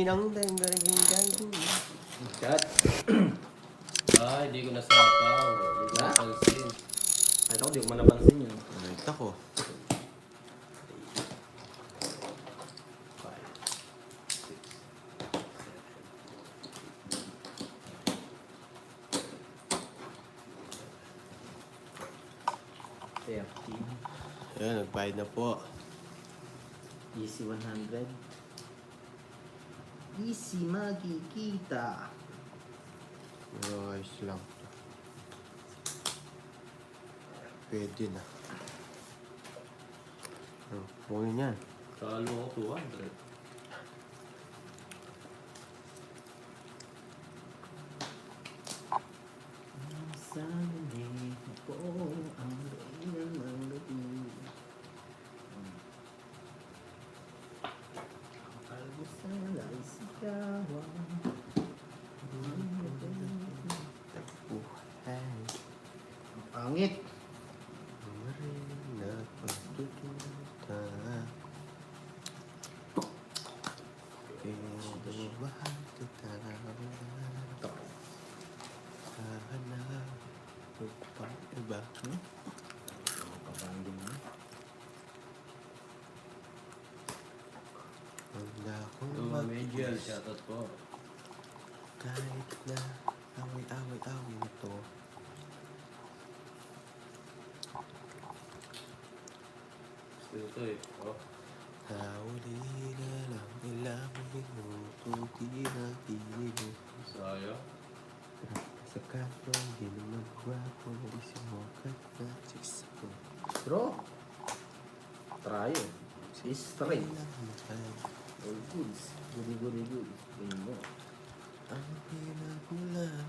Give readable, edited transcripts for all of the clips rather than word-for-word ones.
ng dang. Cut. Ay, di ko nasapaw. Di ko Ha? napansin. Ay, ako, di ko man napansin yun. Nakita ko. 13. Ayun, nagbayad na po. Easy 100. Easy makikita. Pero ayos lang. Pwede na. Punin yan. Kalo ko 200. Sana'y ako ang reyna ng gabi. Ang almusal ay sigawan. Tapuhan. Ang pangit. Marina pagtututa. Pero mahal kita. Hahanap upang iba. Kapangin mo. Wala akong Medial, mag-is. shoutout po. Kahit na away-away ito. Gusto ito eh. Oh. Huli na lang ilang minuto. Di na tinig. Sayang. Sa kanto, di naman gwapo. Isimukat na sisko. Bro. Try it. Is straight. All goods. Goody. Bingo. Ang pinagulan.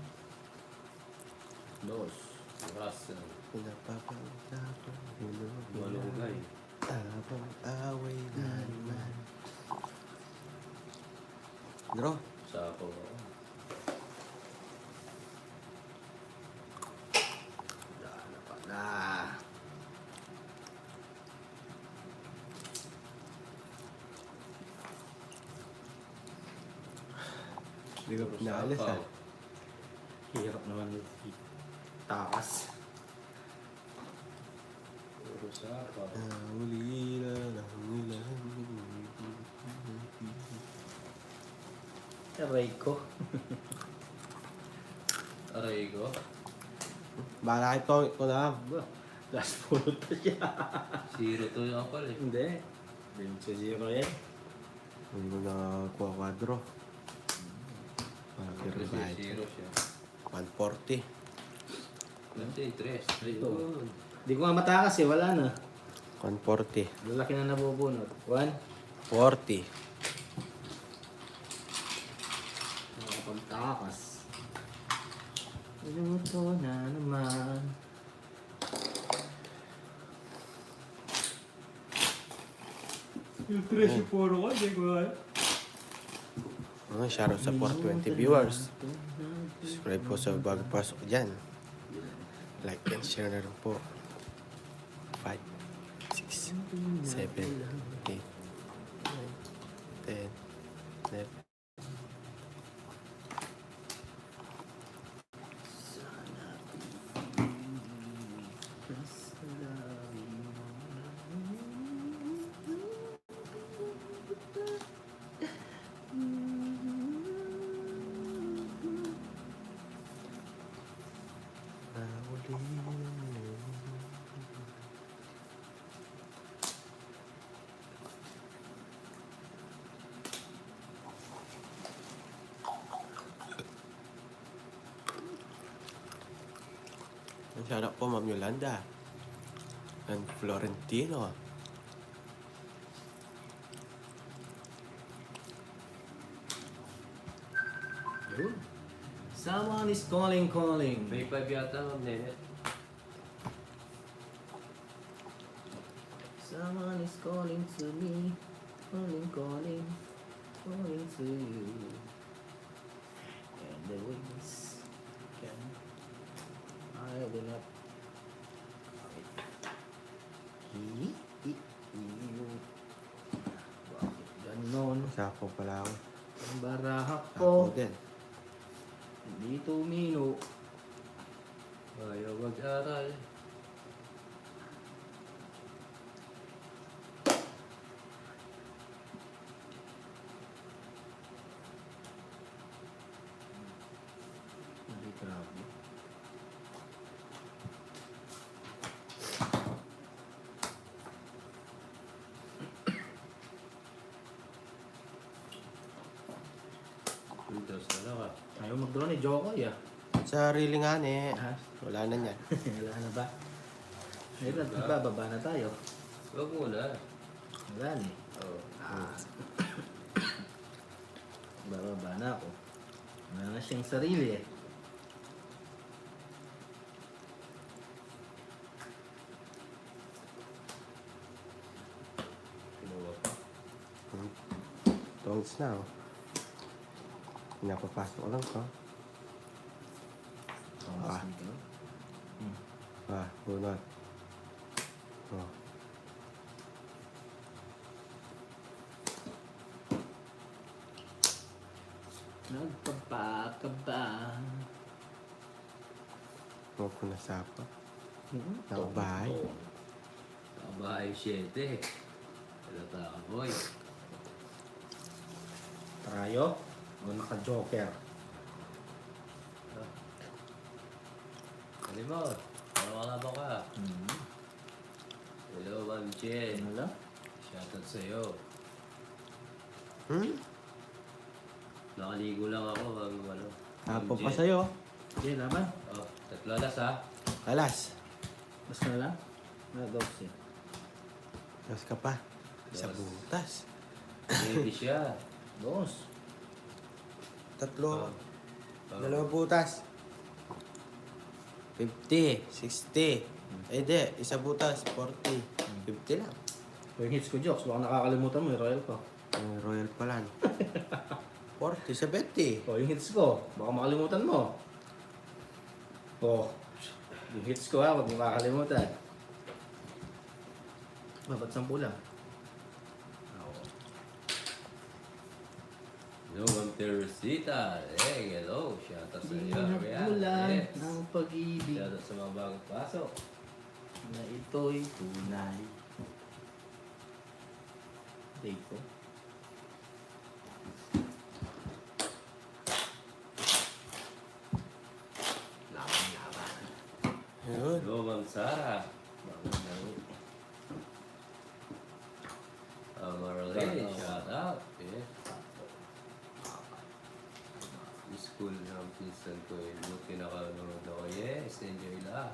Dos. Russell. Pinapapagdato. Malunggay. Habang away na naman. Draw. Sapaw ako. Wala na pala. Hindi ko pinalas Sapaw. Hirap naman. Takas. Puro sapaw. Huli na lang ilang minuto. Aray ko. Aray ko. Bala ito na. Last pulot pa siya. Zero to yung akal eh. Hindi. Benzo zero yan. Hindi ko nakakuha kwadro. Pero Kasi bayad. zero siya. 140. 23. Ito. Ayun. Hindi ko nga matakas eh. Wala na. 140. Lalaki na nabubunot. 1. 40. Nakapagtakas. Luto na naman. Yung 3 puro ko, hindi ko alam. Shoutout sa 420 viewers. Subscribe po sa bago pasok dyan. Like and share na rin po. 5, 6, 7, 8, 9, 10, 11. Shoutout po Ma'am Yolanda and Florentino. Yun. Someone is calling. May 5 yata ma'am Nene. Someone is calling to me. Calling to you. And the wings can I do not. Bakit ganon? Sako pala ako. Ang barahak Ako ko. din. Hindi tumino. Ayaw mag-aral. Hindi grabe. Windows na lang ah. Ayaw mag-draw ni Jokoy ah. Sarili nga eh. Ha? Wala na yan. Wala na ba? Ayun, bababa na tayo. Huwag muna. Wala na eh. Oh. Bababa na ako. Wala na siyang sarili eh. Kinuha pa. Tongs na oh. Pinapapasok ko lang to. Thomas Ah. Miguel. Bunot. Oh. Nagpapakaba. Huwag ko nasapa. Hmm? Nakabahay. Kabahay 7. Ano ta boy? Tayo? O naka-joker? Ano mo? Ano ka nga ba ka? Hello, Ma'am Jen. Ano lang? Shoutout sa'yo. Hmm? Nakaligo lang ako, Ma'am ano. Tapo Ma'am pa Jen. sa'yo. Hindi naman. Oh, tatlo alas ha. Alas. Basta na lang? Nag-12. Tapos ka pa. Sa Dos. butas. Baby siya. Dos. Tatlo. Oh. Dalawa butas. 50, 60. Eh di, isa butas, 40. 50 lang. O yung hits ko, Jokes. Baka nakakalimutan mo yung royal ko. Royal pala. 40, 70. O yung hits ko. Baka makalimutan mo. O. Yung hits ko ha. Huwag mo makakalimutan. Ba't 10 lang? Hello, Ma'am Teresita. Hey, hello. Shoutout sa Hindi iyo. na Rian. bulan Yes. ng pag-ibig Shoutout sa mga bagong pasok. na ito'y tunay. Date ko. Laban. Yun. Hello, Ma'am Sarah. Marlene, shoutout. Yes. School ng pinsan ko eh. Buti nakanood ako. Yes, enjoy lang.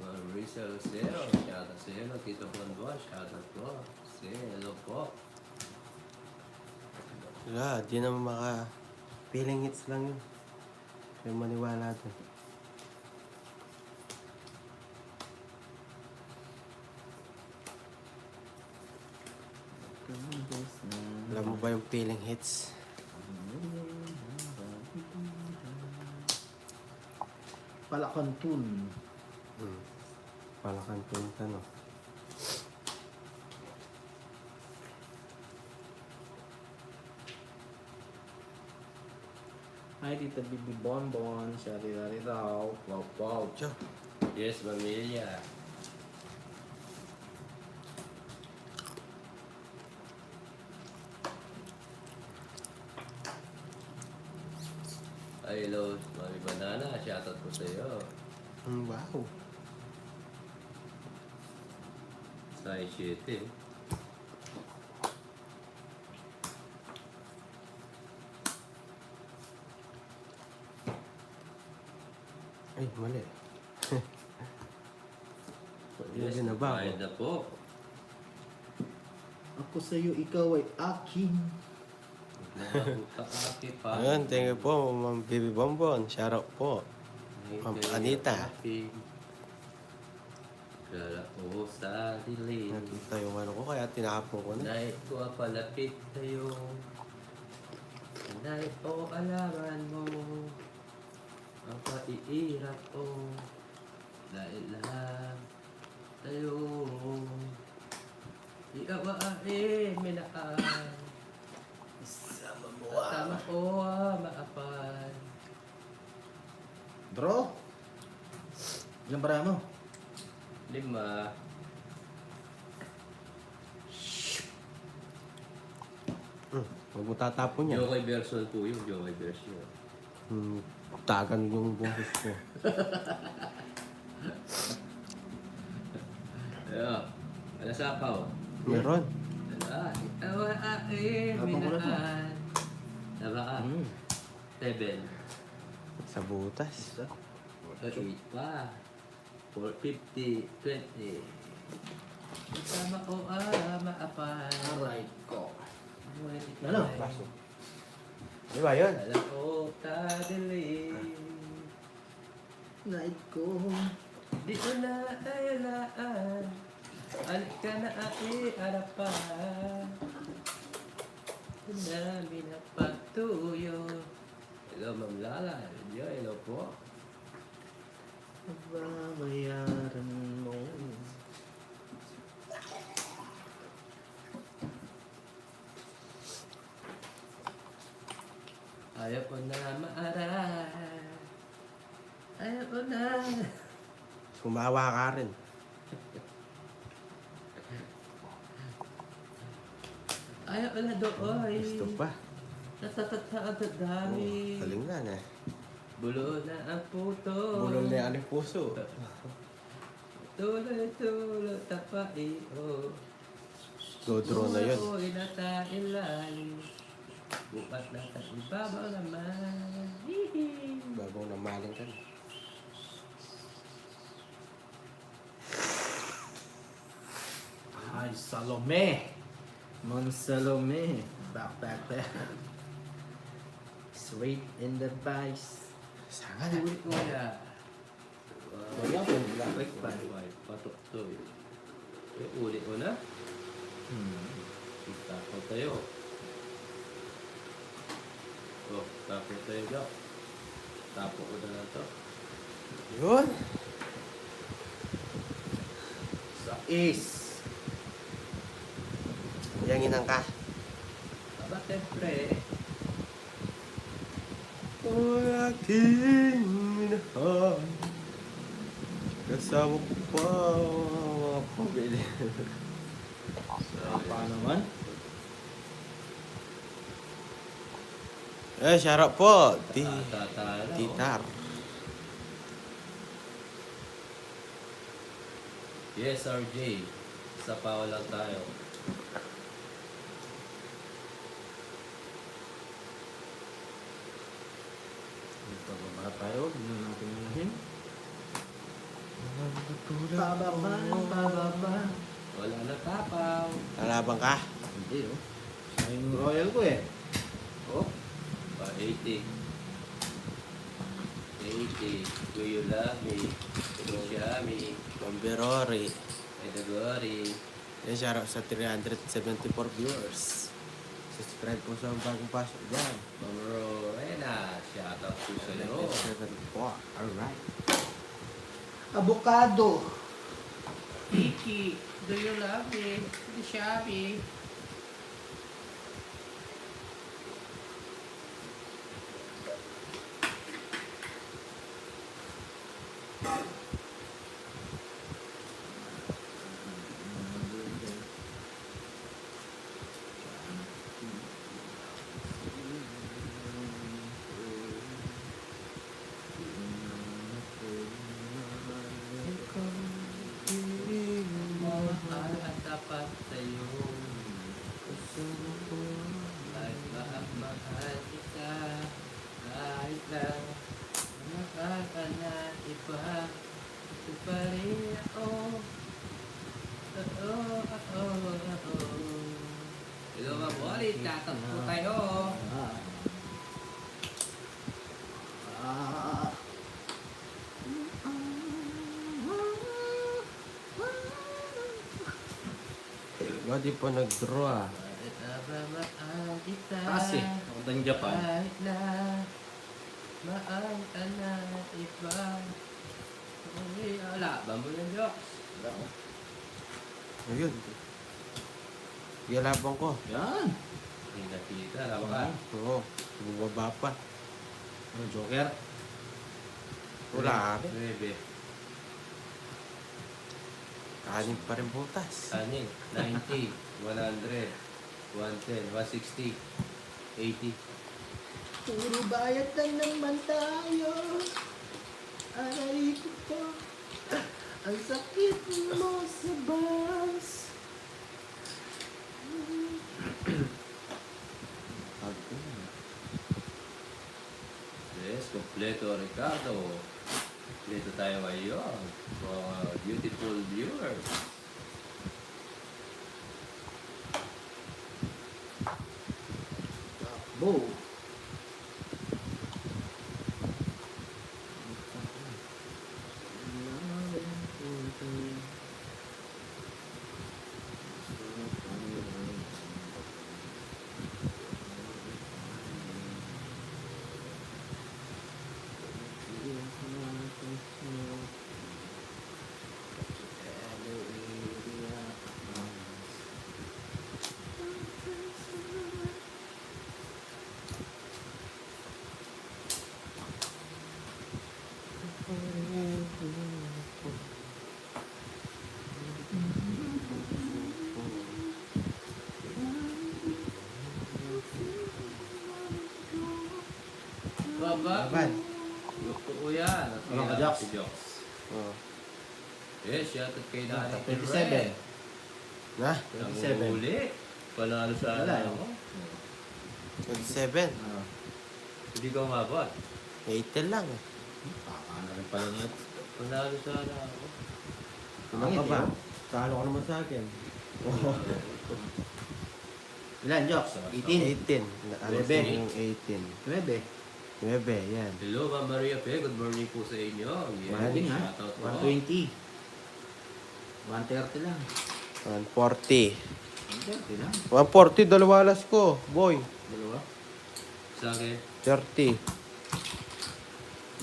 Ma'am Risa Lucero, shoutout sa iyo. Tito Juan, shoutout po. Say hello po. Wala, di naman maka... Feeling hits lang yun. Kaya maniwala doon. Alam mo ba yung feeling hits? Palakantun. Palakan po yung tanong. Hi, Tita Bibi Bonbon. Shari-rari raw. Wow, wow. Tiyo. Yes, Mamilia. Ay, hello, Mami Banana. Shoutout po sa iyo. Wow. Size 7. Ay, mali. Yes, Yun na ba bayad ako? na po. Ako sa'yo, ikaw ay akin. Nakakutaki pa. Ayun, thank you po, Ma'am Bibi Bonbon. Shoutout po. Ma'am Anita. Kala ko sa dilim. Nakita yung ano ko, kaya tinapon ko na. Nais ko palapit tayo. Nais ko alaman mo. Ang paiirap ko. Dahil lang tayo. Iawain minaan. Sama mo Tama o maapan. Draw. Ilang bara mo? 5. Huwag mo tatapon yan. Jokoy version po yun. Jokoy version. Tagan yung boses ko. Ayun. Ano sapaw? Meron. Minaan. Nabaan. 7. Sa butas. Isa. 8 pa. 450. 20. Tama o maapan. Alright ko. Ano? Ano? Baso. Di ba yun? Alam ko tadilim. Night ko. Di ko na ayalaan. Alik ka na arapan. Namin na patuyo. Hello, Ma'am Lala. Hello po. Babayaran mo. Ayaw ko na maaral. Ayaw ko na. Kumawa ka rin. Ayaw ko na doon. Gusto pa. Natatataan at dami. Galing na na. Bulo na ang puto. Bulol na yung puso. Tuloy-tuloy tapai o. Go draw na yun. Uy, natailalim. Bukas na tayo babaw naman. Hihi. Babaw na maling ka na. Ay, Salome. Mon Salome. Back. Straight in the vice. Sanga na. Uy, kuya. Wala po. Click pa. Patok to. Ulit mo na. Tapos tayo. Tapos tayo daw. Tapos ko na lang to. Yun. Sa ace. Yanginan ka. Aba, siyempre. O aking minahal. Kasama ko pa mga pabili. Pa naman. Syarap po. Tatala. Titar. Yes, RJ. Sa pawa lang tayo. Pababa tayo. Hindi na natin unahin. Pababa. Wala na tapaw. Lalabang ka. Hindi oh. Siya yung royal ko eh. Oh. 80. 80. Do you love me? Do you love me? Pambirori. Edagori. Syarap sa 374 viewers. Subscribe po sa bagong pasok dyan. Ma'am Rowena. Shoutout po sa iyo. 74. Alright. Avocado. Iki, do you love me? Di Shabby. Mahal at tapat sa'yo. Kahit ba ang mahal kita, kahit lang mahal ka na iba, ito pa rin ako. Hello, Ma'am Wally. Shoutout po tayo. Ba't di pa nag-draw ah? Kahit na ba mahal kita, Kasi, ako ng Japan. kahit na mahal ka na iba. Wala. Bambo ng Diyos. Ayun. Galabang ko. Yan. Hindi nakita. Alam ka? Oo, bumaba pa. Ano, Joker? Wala rin. 9. Kanin pa rin butas. 90, 100, 110, 160, 80. Puro bayad lang naman tayo. Aray ko. Ang sakit mo sa bus. Yes, kompleto Ricardo. Kompleto tayo ngayon. Mga beautiful viewers. Bo. Baba. Laban. Totoo yan. At Ano ka, yan, Joks? si Joks. Oo. Yes, shout out kay Danny 27. Na? 27. Uli. Panalo sa Wala, ano eh. ko. 27. Ano? Hindi ko umabot. 80 lang eh. Ano rin pala nga. Panalo sa ano ko. Ano ka ba? Talo ka naman sa akin. Ilan, Joks? 18. 18. Alas Bebe. yung 18. 9. 9, yan. Hello, Ma'am Maria Pe. Good morning po sa inyo. Morning, ha? Shout out po. 120. 130 lang. 140. 130 lang. 140, dalawa alas ko. Boy. Dalawa. Sa akin. 30.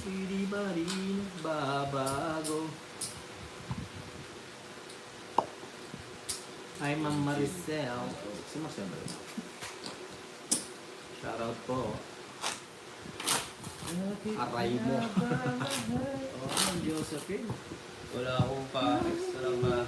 Hindi ba rin babago? Hi, Ma'am Maricel. Si Marcel ba yun? Shoutout po. Aray mo. Oh, Josephine. Wala akong pa-extra lang ba?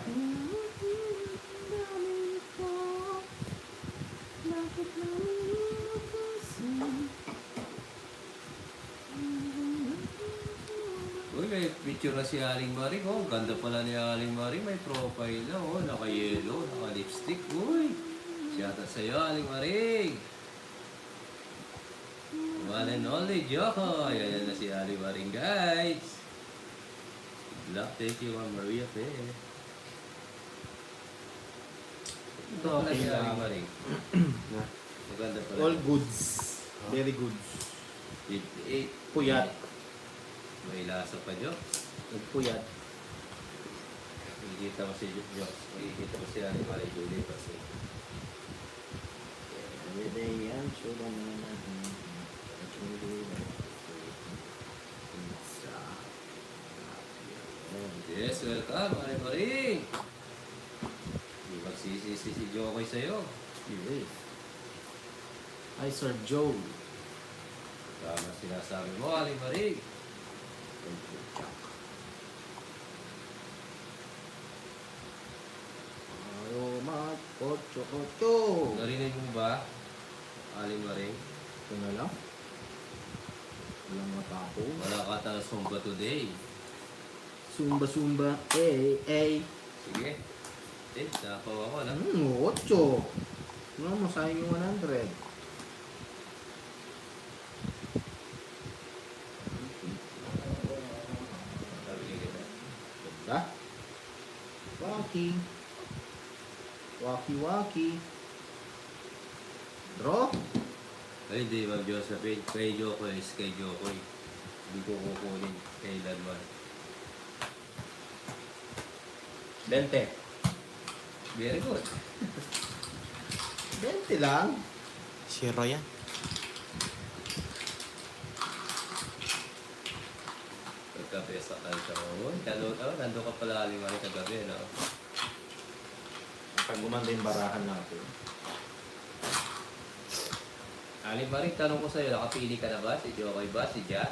Uy, may picture na si Aling Maring. Oh, ganda pala ni Aling Maring. May profile na. Oh, naka-yellow, naka-lipstick. Uy, shout out sa'yo, Aling Maring. One and only Joko. Yan na si Aling Maring, guys. Good luck. Thank you, Ma'am Maria Pe. Ito pala si Aling Maring. Maganda pala. All goods. Very good. Puyat. May lasa pa, Jok. Nagpuyat. Makikita mo si Jok. Makikita mo si Aling Maring Julie kasi. Everyday yan. Show ba naman natin. Yes, welcome, Aling Maring. Hindi magsisisi si Jokoy sa'yo. Yes. Hi, Sir Joe. Tama sinasabi mo, Aling Maring. Aroma, kocho. Narinig mo ba, Aling Maring? Ito na lang. Walang matapo. Wala ka tayo sumba today. Sumba. Eh. Sige. Napaw ako na. 8. Ano mo, sayang yung 100. Sabi niya kita. Ganda. Waki. Draw. Ay, hindi, Ma'am Josephine. Kay Jokoy is kay Jokoy. Hindi ko kukunin kailanman. 20. Very good. 20 lang. Zero yan. Pagkape sa kalsa mo. Nando ka pala, Aling Maring, kagabi, no? Pag gumanda yung barahan natin. Ali Maring, tanong ko sa'yo, nakapili ka na ba? Si Jokoy ba? Si Jan?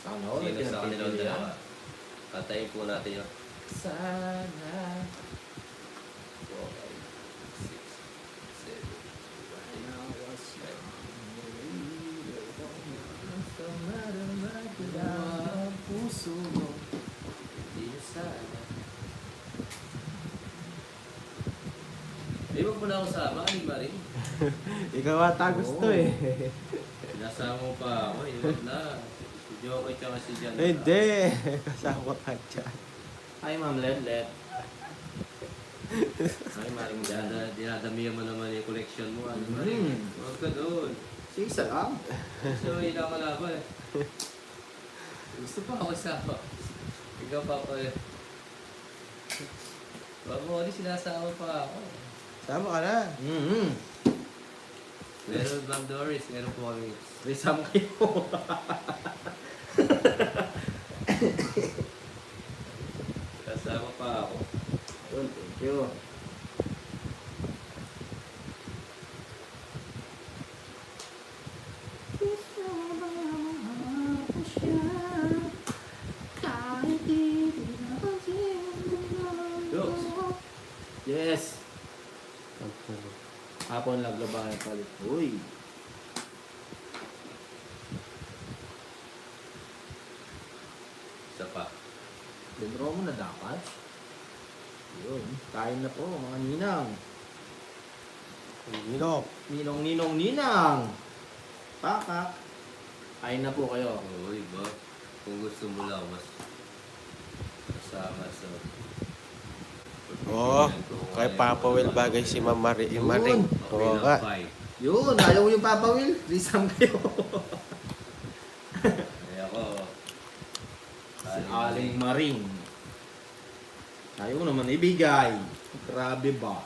Sana all. Sino sa kanilang dalawa? Kantayin po natin yun. Sana. 4, 5, 6, 7. Puso mo. Hindi na sana. Wag mo na ako sama, Ali Maring. Ikaw ata gusto Oo. eh. Sinasama mo pa ako, wag na. Si Jokoy tsaka si Jan. Hindi. Kasama ka dyan. Hi, Ma'am Let. Hi, Maring Jan. Dinadamihan mo naman yung collection mo, Ali Maring. Huwag ka doon. Isa lang. So, ilang ka na ba eh? Gusto pa ako sama. Ikaw pa pa eh. Wag mo ulit sinasama pa ako. Sama ka na. Meron Ma'am Doris, meron po kami. Risam kayo. Kasama pa ako. Thank you. Yes. Hapon naglabanan palit. Uy. Isa pa. Dendro mo na dapat. Yun. Kain na po mga ninang. Nino. Ninong. Pakak. Kain na po kayo. Oo, iba. Kung gusto mo lang, mas kasama sa... Oo. Kay Papa Will bagay si Ma'am Maring. Oo nga. Yun. Ayaw mo yung Papa Will? Risam kayo. Kaya ako... Si Aling Maring. Ayaw mo naman ibigay. Grabe ba?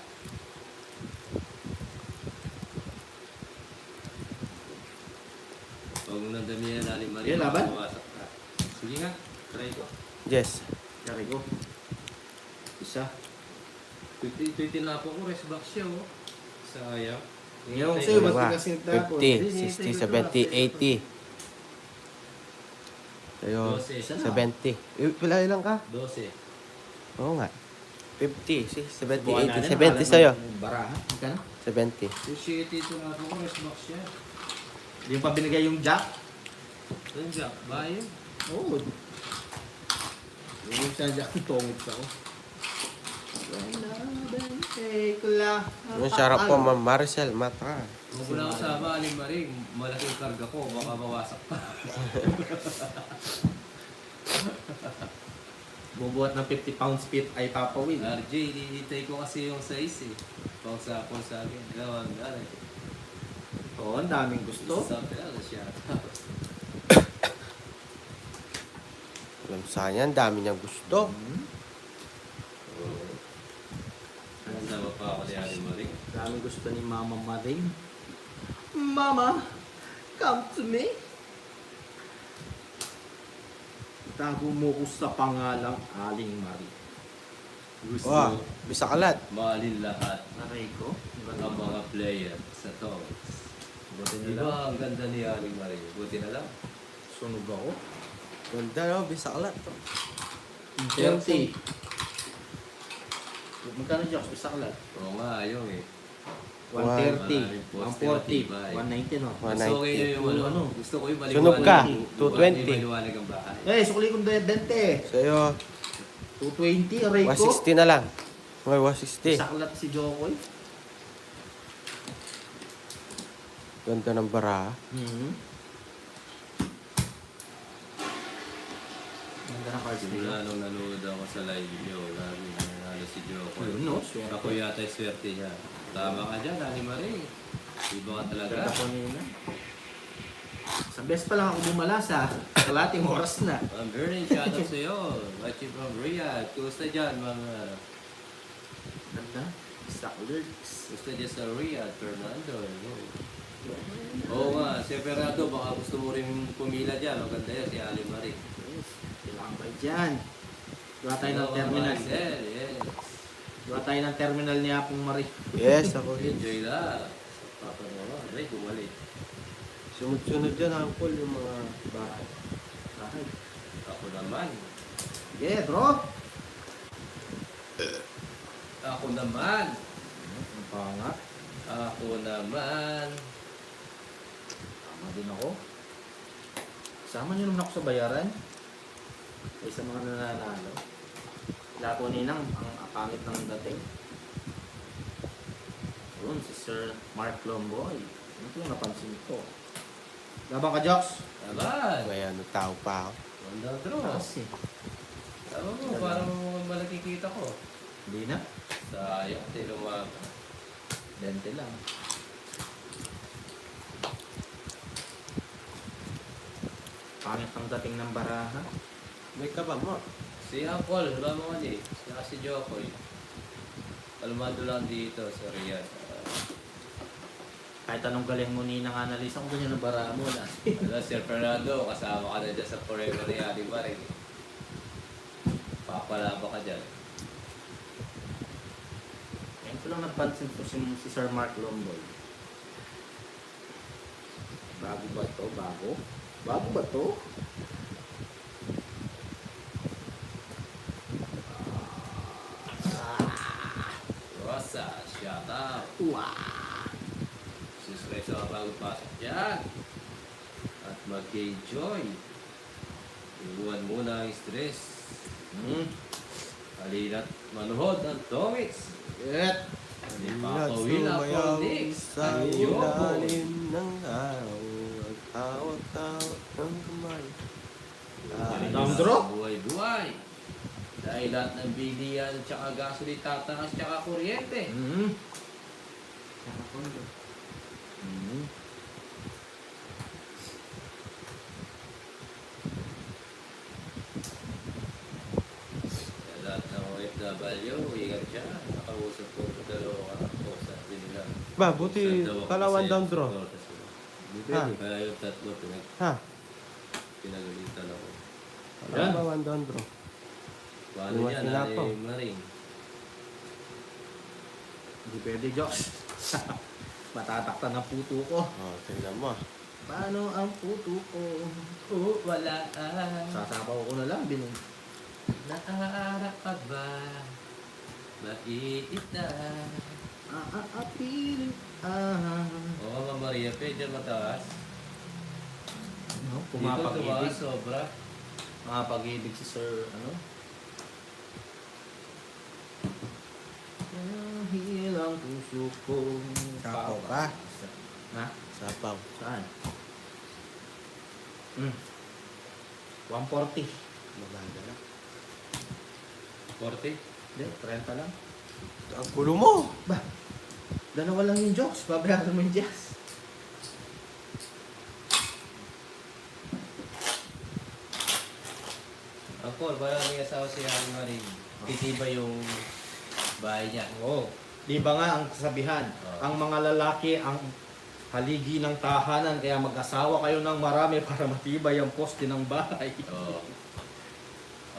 Huwag mo nang damihan, Aling Marie. Yan, laban? Mawasak ka. Sige nga, try ko. Yes. Kari ko. Isa. 20 na po ko, rest back siya oh. Sayang. Ngayon sa'yo, ba't Dalawa. di kasi nagtapos? 50, 60, 70, 80. Tayo, 12. 70. Pila lang ka? 12. Oo nga. 50, 60, 70, Buwan 80. natin, 70 sa'yo. Baraha. Magkano? 70. Ito na po ko, rest back siya. Hindi mo pa binigay yung jack? Ano Jack? Bayo? Oo. Yung sa jack, tungit ako. Yung sarap po, Ma'am Marcel, mata. Huwag mo na ako sama, Aling Marie. Malaking karga ko, baka mawasak pa. Bubuhat ng 50 pounds fit ay Papa Will. RJ, hinihintay ko kasi yung size eh. Pangsapon sa akin. Gawan, gano'n. Oo, ang daming gusto. Sa talaga siya. Alam sa kanya, ang dami niyang gusto. Kasama pa ako ni Aling Marie. Daming gusto ni Mama Maring. Mama, come to me. Tago mo ko sa pangalang Aling Marie. Gusto Wow, bisa kalat. mahalin lahat Aray ko. ang mga player sa to. Buti Di na lang. ba ang ganda ni Aling Marie? Buti na lang. Sunog ako. Ganda no, bisa kalat. 30. Magkano Jox? Isa kalat? Oo nga, ayaw eh. 130, Maraming 140, 190 no? Mas okay na yung ano. Ano? Gusto ko yung Sunog ka, 220. Maliwanag ang bahay. Eh, sukli kong 20. Sa'yo, 220, aray ko. 160 na lang. Okay, 160. Isa kalat si Jokoy. Ganda ng bara. Ganda ng cards Simula nila. nung nanood ako sa live nyo, lagi nanalo si Joko. Yun, no? Swerte. Ako yata yung swerte niya. Tama ka dyan, Aling Marie. Iba ka talaga. Ganda ko nila. Sa best pa lang ako bumala sa kalating oras na. Ma'am Bernie, shoutout sa'yo. Watching from Riyadh. Kumusta dyan, mga... Ganda. Isa alerts. Gusto dyan sa Riyadh, Fernando. Oo nga, si Fernando, baka gusto mo rin pumila dyan. Maganda yan, si Aling Marie. Yes. Kailangan kayo dyan. Gawa tayo ng terminal. Yes. Gawa tayo ng terminal ni Apong Marie. Yes, ako rin. Enjoy na. Papanood. Ay, bumalik. Sunod-sunod yan, Uncle, yung mga bahay. Bakit? Ako naman. Sige, bro. Ako naman. Ang pangat. Ako naman. Tama din ako. Sama niyo naman ako sa bayaran. Ay sa mga nananalo. Lato ninang ang pangit ng dating. Yun, si Sir Mark Lomboy. Ano ito yung napansin ko? Labang ka, Joks? Naman. May ano, tao pa ako. Wanda draw. Kasi. Tama mo, parang malaki kita ko. Hindi na. Sayang, tinumag. 20 lang. Pangit ang dating ng baraha. May kaba mo. Si Apple, wala mo kasi. Saka si Jokoy. Kalmado lang dito sa Riyadh. Kahit anong galing mo ninang analisa kung ganyan ang baraha mo na. Wala, Sir Fernando, kasama ka na dyan sa Forever Reality pa rin. Papalaba ka dyan. Ngayon ko lang napansin ko si Sir Mark Lomboy. Bago ba to? Bago? Bago ba to? Rosa, shout out. Wow! Susray sa bago pasok dyan. At mag-enjoy. Iwan muna ang stress. Halina't manuhod ng Tomits. Shit! Hindi pa ako wila for Nix. sa ilalim ng araw at hawak-hawak ng kamay. Down draw? Buhay-buhay. Dahil lahat ng bilihan, tsaka gasoline tataas, tsaka kuryente. Saka kondo. Lahat ng OFW, ingat siya. Nakausap ko sa dalawa ko sa nila. Ba, buti kalawan down draw. Ha? Kaya yung tatlo Ha? pinagalitan ako. Kalawan down draw. Paano Iwas yan, nila po. Nanay Maring? Hindi pwede, Joks. Matataktan ang puto ko. Oh, tingnan mo. Paano ang puto ko? Wala. Sasapaw ko na lang, binong. Naaarap ka ba? Maiit na. Aapilin. Oo, Mama Maria, pwede mataas. Ano? Dito tumaas, Pumapag-ibig. sobra. Pumapag-ibig si Sir, ano? Dahil ang puso ko. Sapaw pa. Ha? Sapaw. Saan? 140. Maganda lang. 40? Hindi, 30 lang. Ang gulo mo! Ba? Dalawa lang yung jokes. Babayaran mo yung jazz. Ako, parang may asawa si Mama Maring. Titiba yung bahay niya. Oo. Di ba nga ang kasabihan? Oo. Ang mga lalaki ang haligi ng tahanan. Kaya mag-asawa kayo ng marami para matibay ang poste ng bahay. Oo.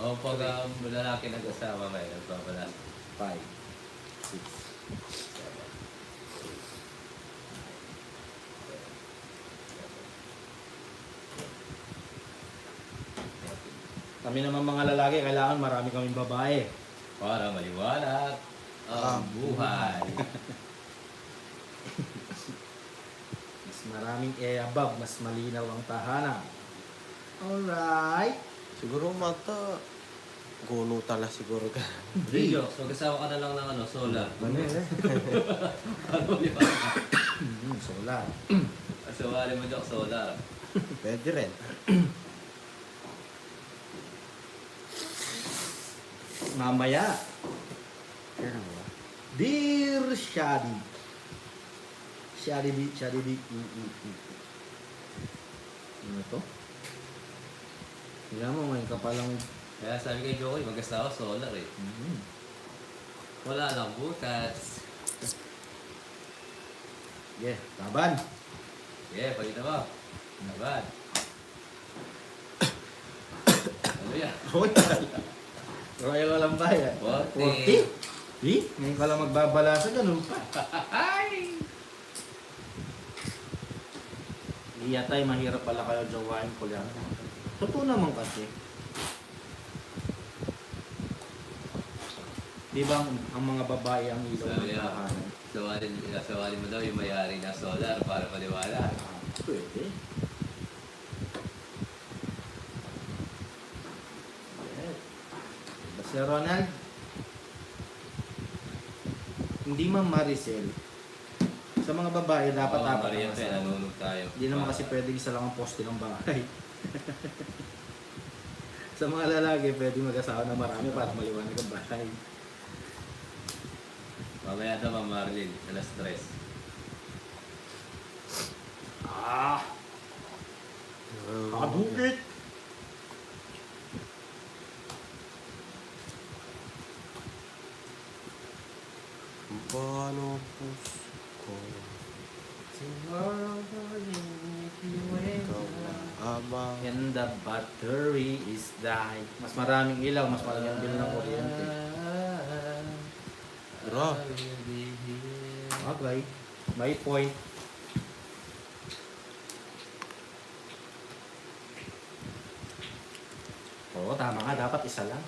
Oo, pag lalaki nag-asawa ngayon, nagpapala. 5, 6, 7. Kami naman mga lalaki, kailangan marami kaming babae. Para maliwanag ang buhay. Mas maraming above, mas malinaw ang tahanan. Alright. Siguro mata. Guno tala siguro ka. Video, so mag-asawa ka na lang ng ano, solar. Para maliwanag. Solar. Asawali mo dyan, solar. Pwede rin. Mamaya, Pero ba? Dear Shadi. Shadi. Ano to? Tingnan mo, ngayon ka palang... Kaya sabi kay Jokoy, mag-asawa solar eh. Wala lang butas. Yeah, laban. Yeah, pagkita mo. Naban. Ano yan? Royal walang bayan. 40. 40? Ngayon ka lang magbabala sa ganun pa. Ay! Hindi yata mahirap pala kayo jowain ko lang. Totoo naman kasi. Di ba ang mga babae ang ilaw ng Sabi niya, tahanan? sawali mo daw yung may-ari ng solar para paniwala. Pwede. Yes. Diba, Sir Ronald? Hindi man Maricel. Sa mga babae, dapat Oo, apat Maria, ang asawa. nanonood tayo. Hindi naman kasi pwede isa lang ang poste ng bahay. Sa mga lalaki, pwede mag-asawa na marami para maliwanag ang bahay. Mamaya daw, Ma'am Marlene, alas 3. Ah! Kabukit! Paano puso ko? Tomorrow morning, if you wake Ikaw up. lang habang And the battery is died. Mas maraming ilaw, mas malaki ang bill ng kuryente. Bro. Okay. May point. Oo, tama nga. Dapat isa lang.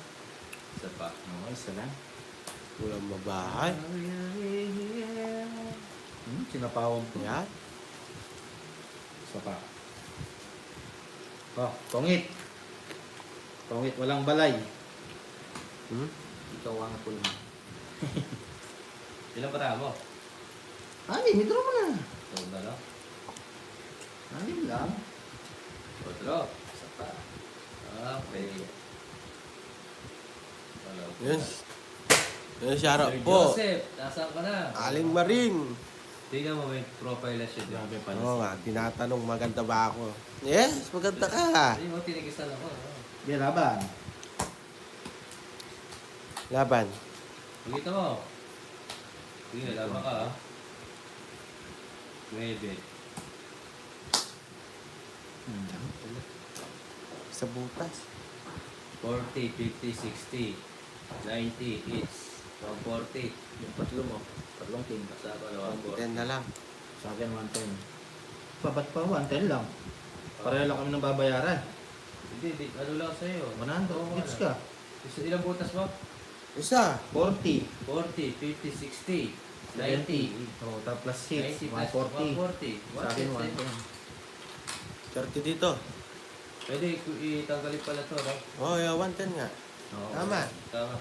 Isa pa. Oo, isa lang. walang mabahay. Sinapawag ko. Yan. Isa pa. Oh, tongit. Tongit, walang balay. Hmm? Ikaw ang pula. Ilang para mo? Ani, mitro mo na. Ito na lang. Ani lang. Otro. Isa pa. Okay. Wala ko. Yun. Yun si Harap Sir po. Joseph, nasaan ka na? Aling Maring. Tingnan mo, may profile na siya Grabe dyan. pala. Oo nga, tinatanong maganda ba ako? Yes, maganda ka. Hindi mo, tinigisan ako. Di, laban. Laban. Pagkita mo. Sige, laban ka ha. 9. Sa butas. 40, 50, 60, 90, hits. 140. Yung patlo mo. Tatlong team. Basta pa na 140. 10 na lang. Sa akin, 110. Ba't pa 110 lang? Pareho lang kami ng babayaran. Hindi. Ano lang sa'yo? 100. Hits ka. Gusto ilang butas mo? Isa. 40. 40, 50, 60, 90. Oh, plus hits. 90 plus 140. 140. Sa akin, 30 110. dito. Pwede itanggalin pala to, no? Oh, yeah, 110 nga. Oo. Tama. Tama.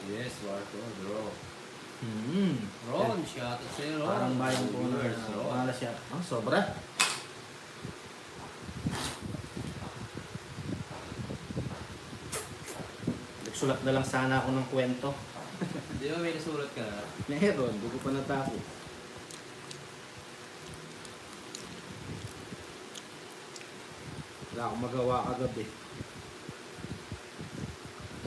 Yes, Marco, draw. Ron, shout out sa'yo, Ron. Parang bayang po na. Viewers, Ron. Para siya. Ang sobra. Nagsulat na lang sana ako ng kwento. Di ba may nasulat ka na? Meron, hindi ko pa natapos. Wala akong magawa kagabi.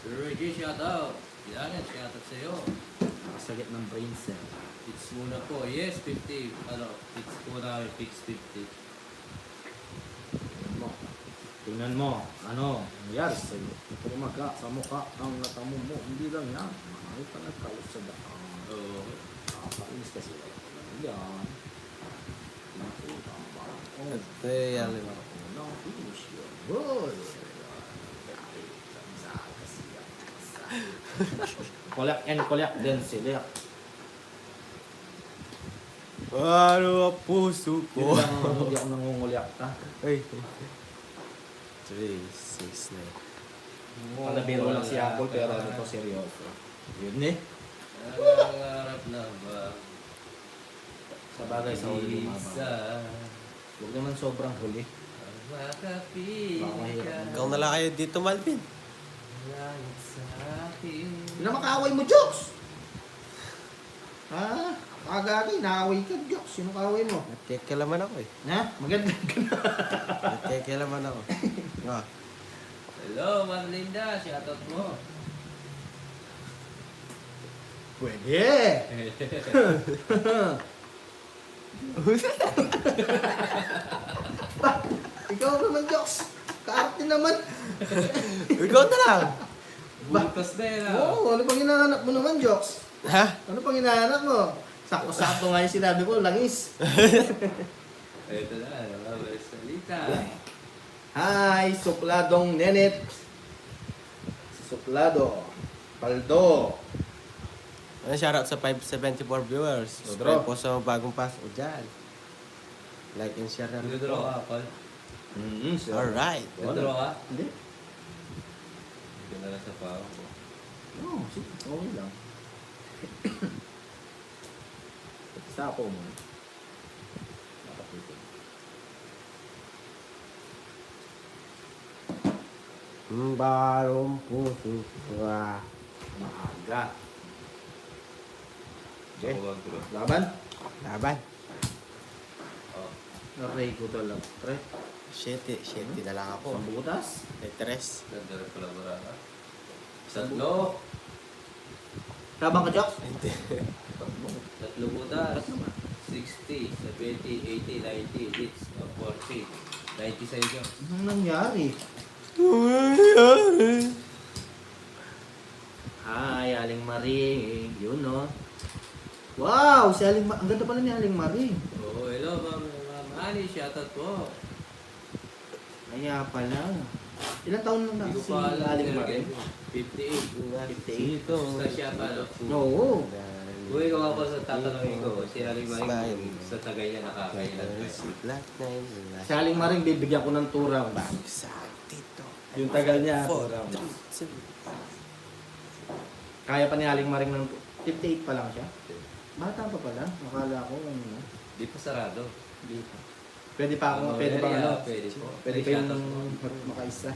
Sir Reggie, shout out. Yan, shout out sa'yo. Nakasagit ng brain cell. It's muna po. Yes, 50. Ano, it's po namin, fix 50. Tingnan mo. Tingnan mo. Ano? Nangyari sa'yo. Pumaga sa mukha ang natamo mo. Hindi lang yan. Mahal pa nagkalos sa daan. Oo. Nakakainis kasi. Yan. Pinakita ang bang. Oh. Ito yan. No, finish your goal. Kolak and kolak din sila. Paano ang puso Yun ko? lang, hindi ako nangungulyak ka. Ay. 3, 6, 9. Palabiro lang si Apple pero ano to seryoso. Yun eh. Nangangarap na ba? Sa bagay sa huli Isa. lumabang. Huwag naman sobrang huli. Ang makapili Baka mahirap ka. na. Ikaw na lang kayo dito, Malvin. Langit sa akin. Hindi na makaaway mo, Jokes! Ha? Kagagi, naaway ka, Jokes. Sino kaaway mo? Nagkekelaman ako eh. Ha? Maganda ka na. Nagkekelaman ako. Ah. Hello, Marlinda. Shoutout mo. Pwede! Ikaw naman, Jokes. Kaarte naman. Ikaw na lang. Butas na yun ah. Oo, ano bang hinahanap mo naman, Jokes? Ha? Ano pang hinahanap mo? Sakto-sakto nga yung sinabi ko, langis. Ito na, salita. Hi, Sukladong Nenet. Suklado. Paldo. Ano, shoutout sa 574 viewers. Subscribe po sa bagong pasok dyan. Like and share na rin Nagdraw po. ka, Paul. Sure. Alright. Nagdraw ka? Hindi. Ito na lang sa pao ko. Oo, sige. Okay lang. Sa ako mo. Nakapitin. Barong puso. Wah. Maaga. Ako bang tulo? Laban? Laban. Oh. Naray ko talaga. Tre. 7 na lang ako. Isang butas. Tres. Ganda rin pala ka. Tatlo. Tabang ka, Joks? Hindi. Tatlo butas. 60, 70, 80, 90, hits, 40. 90 sa iyo. Anong nangyari? Hi, Aling Marie. Yun, no? Wow! Si Aling Ang ganda pala ni Aling Marie. Oo, hello, Ma'am Ali. Shoutout po. Kaya pala. Ilang taon lang na Hindi ko si pa alam. Aling Marie? 58. 58. Ito. Basta siya pa, no? Oo. Uy, kung ako sa tatanungin ko, si Aling Maring sa tagay niya nakakailan pa. Black nine. Si Aling Marie, bibigyan ko ng 2 rounds. Tito. Yung tagal niya. 4, 2 rounds. 3, 7. Kaya pa ni Aling Maring ng 58 pa lang siya. Bata pa pala. Akala ko ano na. Di pa sarado. Hindi pa. Pwede pa ako, pwede pa ano. Pwede po. Pwede pa yung Shoutout po. makaisa.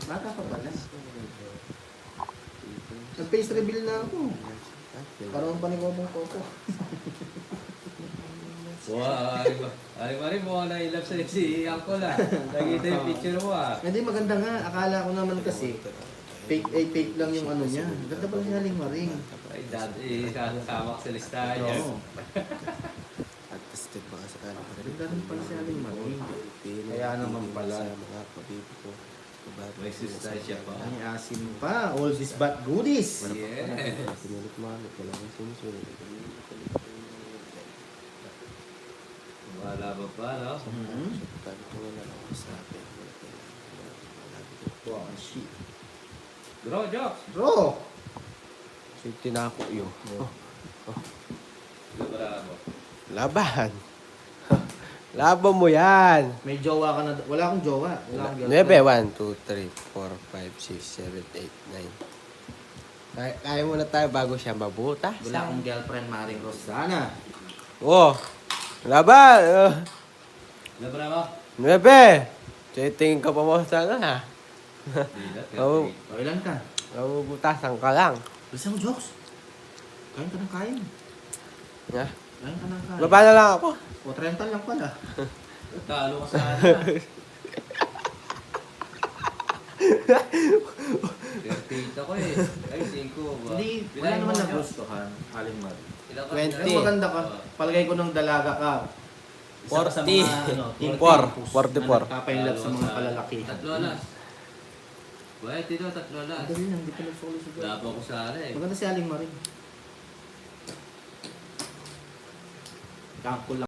Bata pa pala. Nag-face reveal na ako. Karoon pa ni Gomong Coco. Wow, Aling Maring mo na ilap sa si Uncle ah. Nakita yung picture mo ah. Hindi maganda nga. Akala ko naman kasi fake lang yung ano niya. Ganda pala si Aling Maring. Ay, dati sasama ko sa listahan niya. Oo. Artistic pa sa kanila. Ganda rin pala si Aling Maring. Kaya naman pala. Sa mga pabibi ko. May sustansya pa. May asim pa. All this but goodies. Yes. Pinulit mo kami. Kailangan sinusunod. Wala ba pa, no? Mhm. Sabi ko na lang ako sa akin. Wow, shit. Draw, Jocks! Bro! So, tinako yun. Bravo. Laban. Laban mo yan. May jowa ka na. Wala akong jowa. Wala akong girlfriend. 9, 1, 2, 3, 4, 5, 6, 7, 8, 9. Kaya muna tayo bago siya mabuta. Wala akong girlfriend, Maring Rosana. Oh, laban. Bravo. 9. Tingin ka pa mo sana ha. Oo. O, ilan ka? Mabubutasan ka lang. Bisa mo, jokes. Kain ka ng kain. Ha? Kain ka ng kain. Baba na lang ako. O, 30 lang pala. Talo ka sa ano. 38 ako eh. Ay, 5 ba? Hindi, wala naman nagustuhan. Aling Mar. 20. Pero maganda ka. Palagay ko ng dalaga ka. Isa ka sa 40. mga, ano, teen 4, pimpus 44. na nagpapainlove sa mga palalaki. Tatlo alas. Buhay, Tito, tatlo alas. Dali lang, hindi ka nagsuli sa girl. Laban ko sa ano eh. Maganda si Aling Maring. Tangko lang.